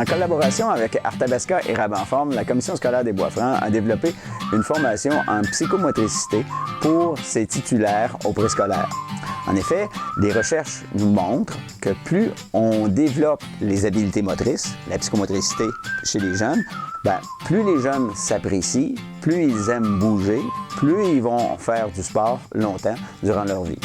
En collaboration avec Arthabasca et Rabanforme, la Commission scolaire des Bois-Francs a développé une formation en psychomotricité pour ses titulaires au préscolaire. En effet, les recherches nous montrent que plus on développe les habiletés motrices, la psychomotricité chez les jeunes, plus les jeunes s'apprécient, plus ils aiment bouger, plus ils vont faire du sport longtemps durant leur vie.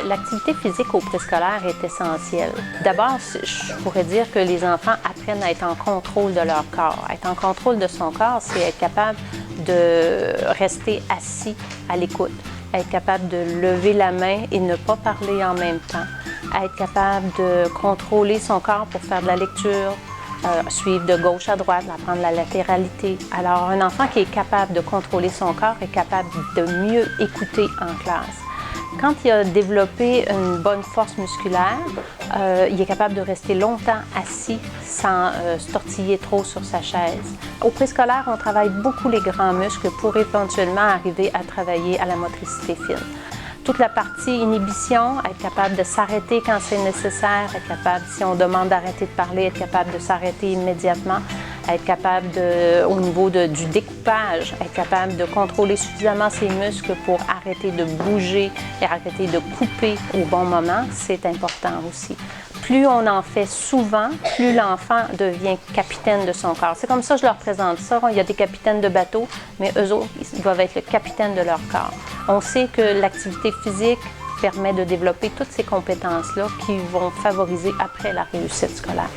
L'activité physique au préscolaire est essentielle. D'abord, je pourrais dire que les enfants apprennent à être en contrôle de leur corps. Être en contrôle de son corps, c'est être capable de rester assis à l'écoute, être capable de lever la main et ne pas parler en même temps, être capable de contrôler son corps pour faire de la lecture, suivre de gauche à droite, apprendre la latéralité. Alors, un enfant qui est capable de contrôler son corps est capable de mieux écouter en classe. Quand il a développé une bonne force musculaire, il est capable de rester longtemps assis sans se tortiller trop sur sa chaise. Au préscolaire, on travaille beaucoup les grands muscles pour éventuellement arriver à travailler à la motricité fine. Toute la partie inhibition, être capable de s'arrêter quand c'est nécessaire, être capable, si on demande d'arrêter de parler, être capable de s'arrêter immédiatement, être capable, au niveau du découpage, être capable de contrôler suffisamment ses muscles pour arrêter de bouger et arrêter de couper au bon moment, c'est important aussi. Plus on en fait souvent, plus l'enfant devient capitaine de son corps. C'est comme ça que je leur présente ça. Il y a des capitaines de bateau, mais eux autres, ils doivent être le capitaine de leur corps. On sait que l'activité physique permet de développer toutes ces compétences-là qui vont favoriser après la réussite scolaire.